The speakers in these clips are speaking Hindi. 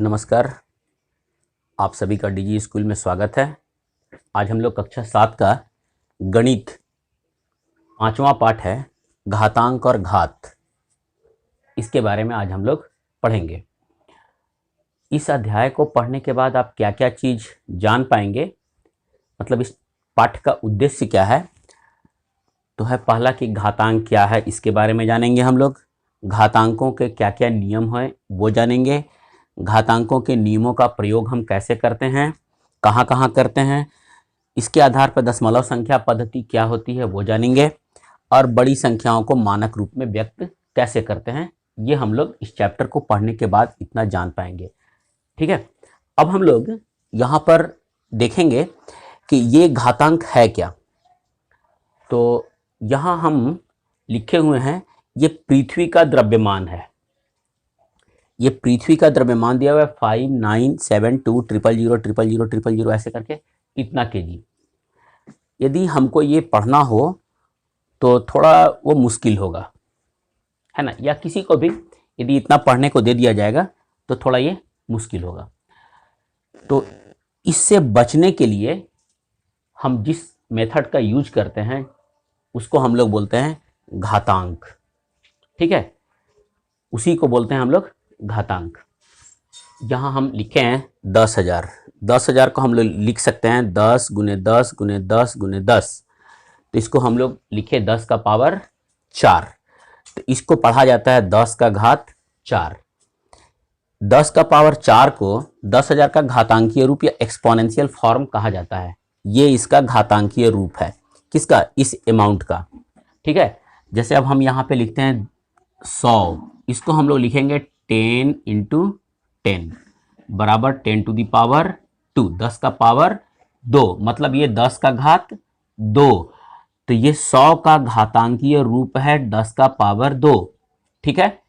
नमस्कार, आप सभी का डीजी स्कूल में स्वागत है। आज हम लोग कक्षा 7 का गणित 5वां पाठ है घातांक और घात, इसके बारे में आज हम लोग पढ़ेंगे। इस अध्याय को पढ़ने के बाद आप क्या क्या चीज़ जान पाएंगे, मतलब इस पाठ का उद्देश्य क्या है, तो है पहला कि घातांक क्या है, इसके बारे में जानेंगे हम लोग। घातांकों के क्या क्या नियम हैं वो जानेंगे। घातांकों के नियमों का प्रयोग हम कैसे करते हैं, कहाँ कहाँ करते हैं, इसके आधार पर दशमलव संख्या पद्धति क्या होती है वो जानेंगे, और बड़ी संख्याओं को मानक रूप में व्यक्त कैसे करते हैं, ये हम लोग इस चैप्टर को पढ़ने के बाद इतना जान पाएंगे। ठीक है, अब हम लोग यहाँ पर देखेंगे कि ये घातांक है क्या। तो यहाँ हम लिखे हुए हैं, ये पृथ्वी का द्रव्यमान है। ये पृथ्वी का द्रव्यमान दिया हुआ है 597200000000 ऐसे करके इतना केजी। यदि हमको ये पढ़ना हो तो थोड़ा वो मुश्किल होगा, है ना, या किसी को भी यदि इतना पढ़ने को दे दिया जाएगा तो थोड़ा ये मुश्किल होगा। तो इससे बचने के लिए हम जिस मेथड का यूज करते हैं उसको हम लोग बोलते हैं घातांक। ठीक है, उसी को बोलते हैं हम लोग घातांक। यहाँ हम लिखे हैं 10,000। 10,000 को हम लोग लिख सकते हैं 10 गुने 10 गुने 10 गुने 10। तो इसको हम लोग लिखे 10 का पावर 4। तो इसको पढ़ा जाता है 10 का घात 4। 10 का पावर 4 को 10,000 का घातांकीय रूप या एक्सपोनेंशियल फॉर्म कहा जाता है। ये इसका घातांकीय रूप है। किसका? इस अमाउंट का। ठीक है, जैसे अब हम यहाँ पे लिखते हैं 100, इसको हम लोग लिखेंगे 10 इंटू 10 बराबर 10 टू द पावर 2, 10 का पावर 2, मतलब ये 10 का घात 2। तो ये 100 का घातांकीय रूप है 10 का पावर 2। ठीक है,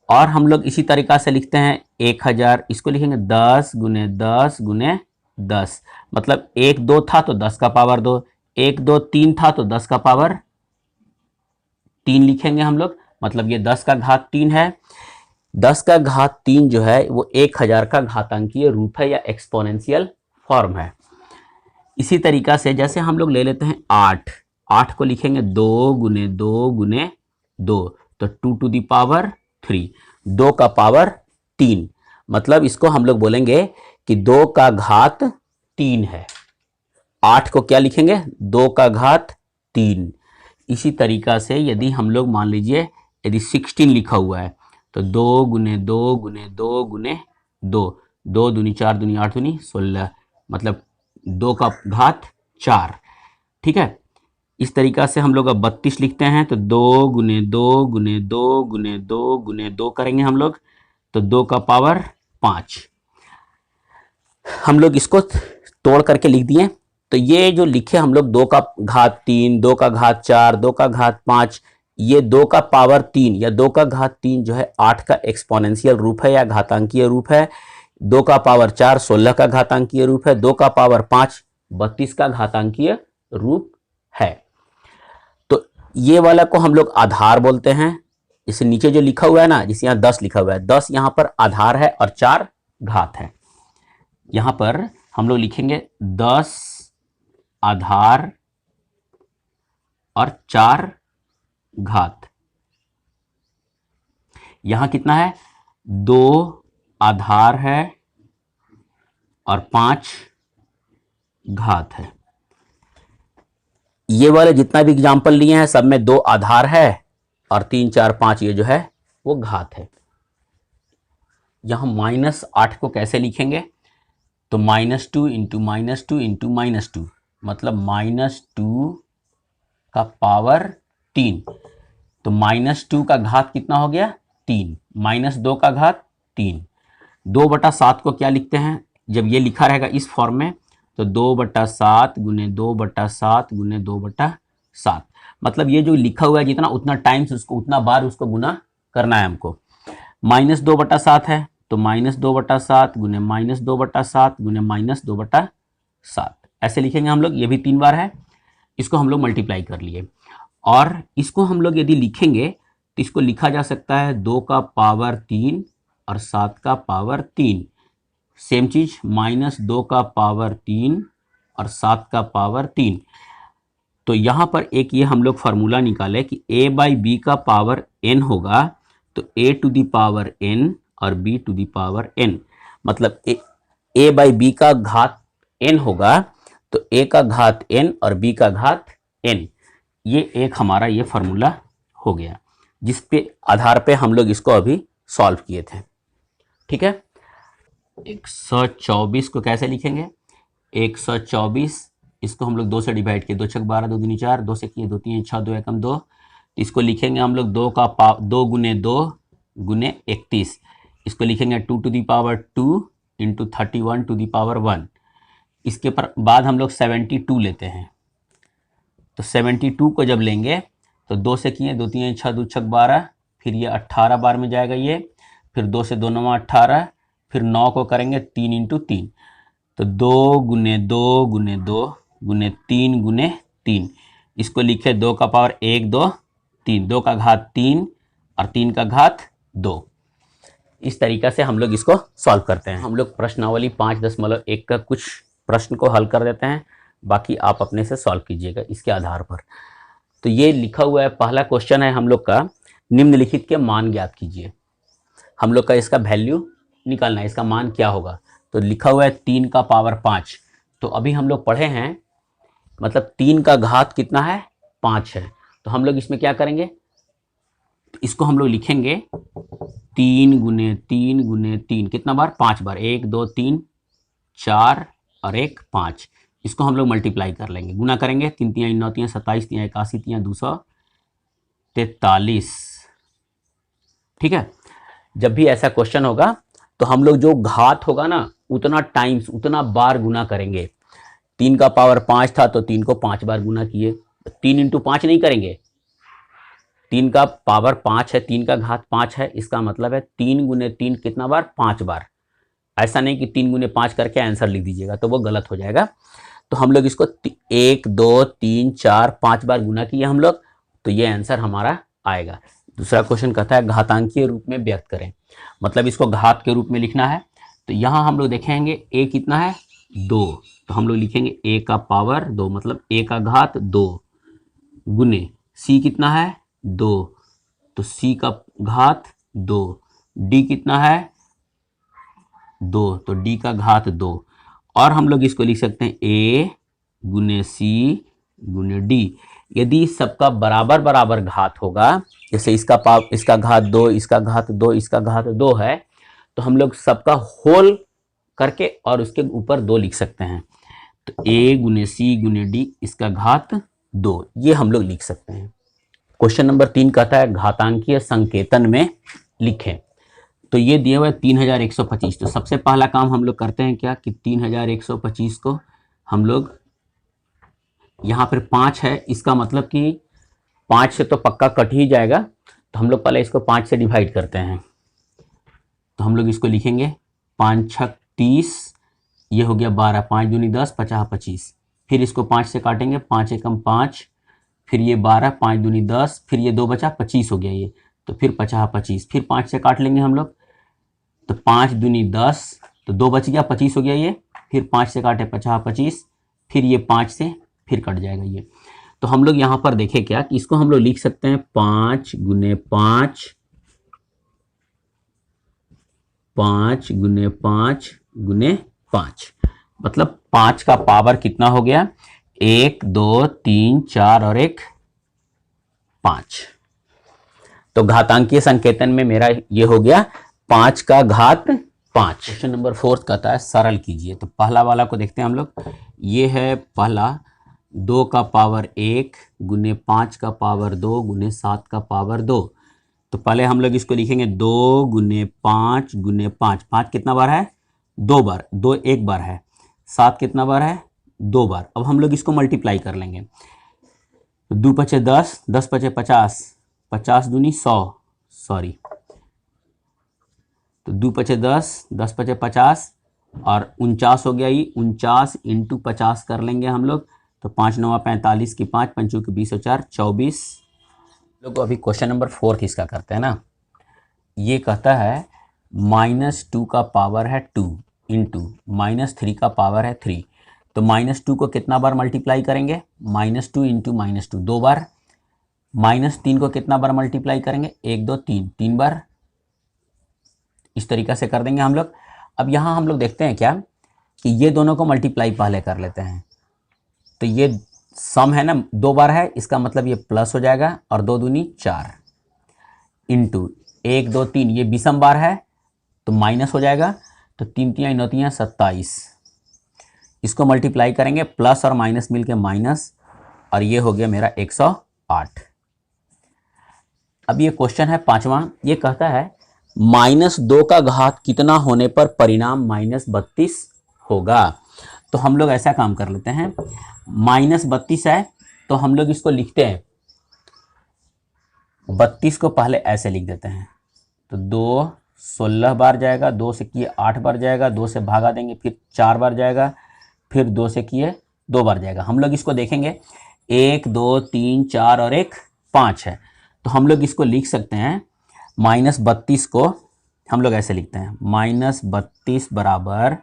और हम लोग इसी तरीका से लिखते हैं 1000, इसको लिखेंगे 10 गुने 10 गुने 10, मतलब 1 2 था तो 10 का पावर 2, 1 2 3 था तो 10 का पावर 3 लिखेंगे हम लोग, मतलब ये 10 का घात 3 है। 10 का घात 3 जो है वो 1000 का घातांकीय रूप है या एक्सपोनेंशियल फॉर्म है। इसी तरीका से जैसे हम लोग ले लेते हैं 8 को लिखेंगे 2 गुने 2 गुने 2, तो 2 टू द पावर 3, 2 का पावर 3, मतलब इसको हम लोग बोलेंगे कि 2 का घात 3 है। 8 को क्या लिखेंगे? 2 का घात 3। इसी तरीका से यदि हम लोग मान लीजिए यदि 16 लिखा हुआ है तो 2 गुने 2 गुने 2 गुने 2, 2 दूनी 4 दूनी 8 दूनी 16, मतलब 2 का घात 4। ठीक है, इस तरीका से हम लोग अब 32 लिखते हैं तो 2 गुने 2 गुने 2 गुने 2 गुने 2 करेंगे हम लोग, तो 2 का पावर 5। हम लोग इसको तोड़ करके लिख दिए। तो ये जो लिखे हम लोग 2 का घात 3, 2 का घात 4, 2 का घात 5, ये 2 का पावर 3 या 2 का घात 3 जो है 8 का एक्सपोनेंशियल रूप है या घातांकीय रूप है। 2 का पावर 4 16 का घातांकीय रूप है। 2 का पावर 5 32 का घातांकीय रूप है। तो ये वाला को हम लोग आधार बोलते हैं। इसे नीचे जो लिखा हुआ है ना, जिसे यहाँ 10 लिखा हुआ है, 10 यहाँ पर आधार है और 4 घात है। यहाँ पर हम लोग लिखेंगे 10 आधार और 4 घात। यहां कितना है? 2 आधार है और 5 घात है। ये वाले जितना भी एग्जाम्पल लिए हैं सब में 2 आधार है और 3 4 5 ये जो है वो घात है। यहां -8 को कैसे लिखेंगे? तो -2 इंटू -2 इंटू -2, मतलब -2 का पावर 3। तो -2 का घात कितना हो गया? 3, -2 का घात 3। 2/7 को क्या लिखते हैं? जब ये लिखा रहेगा इस फॉर्म में तो 2/7 गुने 2/7 गुने 2/7, मतलब ये जो लिखा हुआ है जितना उतना टाइम्स उसको उतना बार उसको गुना करना है हमको। -2/7 है तो -2/7 गुने -2/7 गुने -2/7 ऐसे लिखेंगे हम लोग। ये भी 3 बार है, इसको हम लोग मल्टीप्लाई कर लिए। और इसको हम लोग यदि लिखेंगे तो इसको लिखा जा सकता है 2 का पावर 3 और 7 का पावर 3। सेम चीज -2 का पावर 3 और 7 का पावर 3। तो यहाँ पर एक ये हम लोग फार्मूला निकाले कि a बाई बी का पावर n होगा, तो a to the power n और b to the power n, मतलब a बाई बी का घात n होगा, तो a का घात n और b का घात n। ये एक हमारा ये फार्मूला हो गया, जिस पे आधार पे हम लोग इसको अभी सॉल्व किए थे। ठीक है, 124 को कैसे लिखेंगे? 124 इसको हम लोग 2 से डिवाइड किए, 2 छक 12, 2 दूनी 4, 2 से किए 2 3 6, 2 एकम 2। इसको लिखेंगे हम लोग 2 गुने 2 गुने 31। इसको लिखेंगे 2 to the power 2 into 31 to the power 1। इसके बाद हम लोग 72 लेते हैं, तो 72 को जब लेंगे तो 2 से किए 2 3 6, 2 छक 12, फिर ये 18 बार में जाएगा ये, फिर 2 से 2 9 18, फिर 9 को करेंगे 3 इंटू 3, तो 2 गुने 2 गुने 2 गुने 3 गुने 3। इसको लिखे 2 का पावर 1 2 3, 2 का घात 3 और 3 का घात 2। इस तरीका से हम लोग इसको सॉल्व करते हैं। हम लोग प्रश्नावली 5.1 का कुछ प्रश्न को हल कर देते हैं, बाकी आप अपने से सॉल्व कीजिएगा इसके आधार पर। तो ये लिखा हुआ है, पहला क्वेश्चन है हम लोग का, निम्नलिखित के मान ज्ञात कीजिए। हम लोग का इसका वैल्यू निकालना है, इसका मान क्या होगा। तो लिखा हुआ है 3 का पावर 5। तो अभी हम लोग पढ़े हैं, मतलब 3 का घात कितना है? 5 है। तो हम लोग इसमें क्या करेंगे, तो इसको हम लोग लिखेंगे 3 गुने 3 गुने 3, कितना बार? 5 बार, 1 2 3 4 और 1 5। इसको हम लोग मल्टीप्लाई कर लेंगे, गुना करेंगे, 3 3 9 3 27 3 81 3 243। ठीक है, जब भी ऐसा क्वेश्चन होगा तो हम लोग जो घात होगा ना, उतना टाइम्स, उतना बार गुना करेंगे। 3 का पावर 5 था तो 3 को 5 बार गुना किए, 3 इंटू 5 नहीं करेंगे, 3 का पावर 5 है, 3 का घात 5 है, इसका मतलब है 3 गुने 3 कितना बार? 5 बार। ऐसा नहीं कि 3 गुने 5 करके आंसर लिख दीजिएगा, तो वो गलत हो जाएगा। तो हम लोग इसको 1 2 3 4 5 बार गुना किए हम लोग, तो ये आंसर हमारा आएगा। दूसरा क्वेश्चन कहता है घातांकीय रूप में व्यक्त करें, मतलब इसको घात के रूप में लिखना है। तो यहाँ हम लोग देखेंगे a कितना है? 2, तो हम लोग लिखेंगे a का पावर 2, मतलब a का घात 2 गुने c कितना है? 2, तो c का घात 2, d कितना है? 2, तो d का घात 2। और हम लोग इसको लिख सकते हैं a गुने c गुने d। यदि सबका बराबर बराबर घात होगा, जैसे इसका घात 2, इसका घात 2, इसका घात 2 है, तो हम लोग सबका होल करके और उसके ऊपर 2 लिख सकते हैं। तो a गुने c गुने d, इसका घात 2, ये हम लोग लिख सकते हैं। क्वेश्चन नंबर 3 कहता है घातांकीय संकेतन में लिखें। तो ये दिया हुआ है 3125। तो सबसे पहला काम हम लोग करते हैं क्या कि 3125 को हम लोग, यहाँ पर 5 है, इसका मतलब कि 5 से तो पक्का कट ही जाएगा, तो हम लोग पहले इसको 5 से डिवाइड करते हैं। तो हम लोग इसको लिखेंगे 5 छक 30, ये हो गया 12, 5 दूनी 10, 50 25। फिर इसको 5 से काटेंगे, 5 एकम 5, फिर ये 12, 5 दूनी 10, फिर ये 2 बचा, 25 हो गया ये, तो फिर 50 25, फिर 5 से काट लेंगे हम लोग, तो 5 दूनी 10, तो 2 बच गया, 25 हो गया ये, फिर 5 से काटे 50 25, फिर ये 5 से फिर कट जाएगा ये। तो हम लोग यहाँ पर देखें क्या कि इसको हम लोग लिख सकते हैं 5 गुने 5, 5 गुने 5 गुने 5, मतलब 5 का पावर कितना हो गया? 1 2 3 4 और 1 5। तो घातांकीय संकेतन में मेरा ये हो गया 5 का घात 5। क्वेश्चन नंबर 4 कहता है सरल कीजिए। तो पहला वाला को देखते हैं हम लोग। ये है पहला, 2 का पावर 1 गुने 5 का पावर 2 गुने 7 का पावर 2। तो पहले हम लोग इसको लिखेंगे 2 गुने 5 गुने 5। 5 कितना बार है? 2 बार, 2 एक बार है। 7 कितना बार है? 2 बार। अब हम लोग इसको मल्टीप्लाई कर लेंगे। 2 पचे 10, 10 पचे 50, 50 दूनी 100, सॉरी, तो 2 पचे 10, 10 पचे 50 और 49 हो गया। ये 49 इंटू 50 कर लेंगे हम लोग। तो 5 9 45 की 5, 5 की 20 और 4 24। लोग अभी क्वेश्चन नंबर 4 इसका करते हैं ना। ये कहता है -2 का पावर है 2 इंटू -3 का पावर है 3। तो -2 को कितना बार मल्टीप्लाई करेंगे? -2 इंटू -2 2 बार। -3 को कितना बार मल्टीप्लाई करेंगे? 1 2 3 3 बार। इस तरीक़ा से कर देंगे हम लोग। अब यहाँ हम लोग देखते हैं क्या कि ये दोनों को मल्टीप्लाई पहले कर लेते हैं। तो ये सम है ना, 2 बार है, इसका मतलब ये प्लस हो जाएगा और 2 दूनी 4 इंटू 1 2 3 ये विषम बार है तो माइनस हो जाएगा। तो 3 3 9 3 27, इसको मल्टीप्लाई करेंगे, प्लस और माइनस मिलके माइनस, और ये हो गया मेरा 108। अब ये क्वेश्चन है 5वां, ये कहता है -2 का घात कितना होने पर परिणाम -32 होगा। तो हम लोग ऐसा काम कर लेते हैं, -32 है तो हम लोग इसको लिखते हैं, 32 को पहले ऐसे लिख देते हैं। तो 2 16 बार जाएगा, 2 से किए 8 बार जाएगा, 2 से भागा देंगे, फिर 4 बार जाएगा, फिर 2 से किए 2 बार जाएगा। हम लोग इसको देखेंगे 1 2 3 4 और 1 5 है। तो हम लोग इसको लिख सकते हैं, -32 को हम लोग ऐसे लिखते हैं, -32 बराबर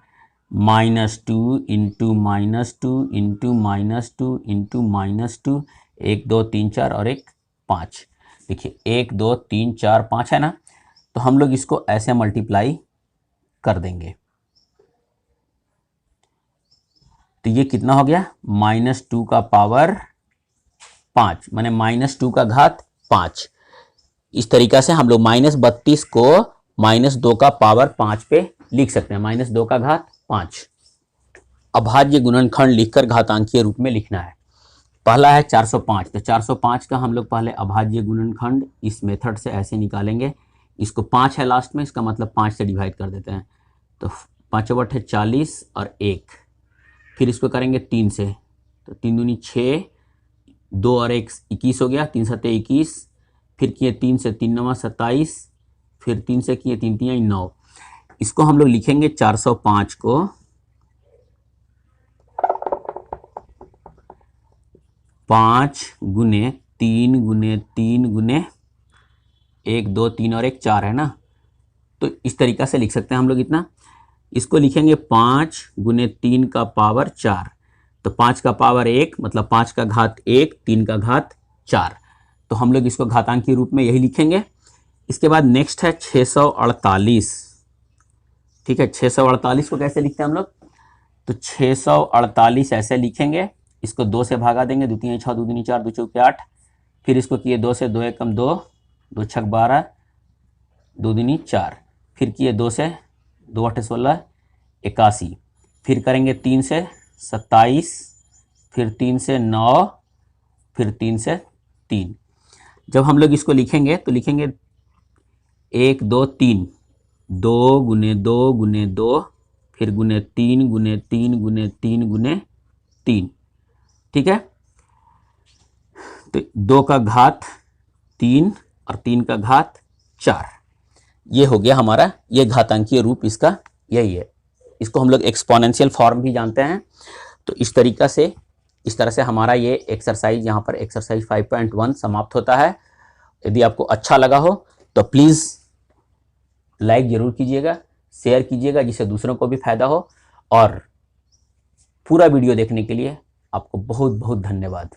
-2 इंटू -2 इंटू -2 इंटू -2, 1 2 3 4 और 1 5। देखिए 1 2 3 4 5 है ना, तो हम लोग इसको ऐसे मल्टीप्लाई कर देंगे। तो ये कितना हो गया? -2 का पावर 5 माने -2 का घात 5। इस तरीका से हम लोग -32 को -2 का पावर 5 पे लिख सकते हैं, -2 का घात 5। अभाज्य गुणनखंड लिखकर घातांकीय रूप में लिखना है। पहला है 405, तो 405 का हम लोग पहले अभाज्य गुणनखंड इस मेथड से ऐसे निकालेंगे। इसको 5 है लास्ट में, इसका मतलब 5 से डिवाइड कर देते हैं। तो 5 बटे 40 और 1, फिर इसको करेंगे 3 से, तो 3 दूनी 6, 2 और 1 21 हो गया, 3 7 21, फिर किए 3 से 3 9 27, फिर 3 से किए 3 3 9। इसको हम लोग लिखेंगे 405 को 5 गुने 3 गुने 3 गुने 1 2 3 और 1 4 है ना। तो इस तरीका से लिख सकते हैं हम लोग इतना। इसको लिखेंगे 5 गुने 3 का पावर 4, तो 5 का पावर 1 मतलब 5 का घात 1, 3 का घात 4। तो हम लोग इसको घातांकी रूप में यही लिखेंगे। इसके बाद नेक्स्ट है 648। ठीक है, 648 को कैसे लिखते हैं हम लोग? तो 648 ऐसे लिखेंगे, इसको 2 से भागा देंगे, 2 3 6 2 दूनी 4 2 चौके 8, फिर इसको किए 2 से, 2 एकम 2, 2 छक 12, 2 दूनी 4, फिर किए 2 से, 2 8 16 81, फिर करेंगे 3 से 27, फिर 3 से 9, फिर 3 से 3। जब हम लोग इसको लिखेंगे तो लिखेंगे 1 2 3, 2 गुने 2 गुने 2, फिर गुने 3 गुने 3 गुने 3 गुने 3। ठीक है, तो 2 का घात 3 और 3 का घात 4, ये हो गया हमारा, ये घातांकीय रूप इसका यही है। इसको हम लोग एक्सपोनेंशियल फॉर्म भी जानते हैं। तो इस तरह से हमारा ये एक्सरसाइज, यहाँ पर एक्सरसाइज 5.1 समाप्त होता है। यदि आपको अच्छा लगा हो तो प्लीज़ लाइक ज़रूर कीजिएगा, शेयर कीजिएगा, जिससे दूसरों को भी फायदा हो। और पूरा वीडियो देखने के लिए आपको बहुत बहुत धन्यवाद।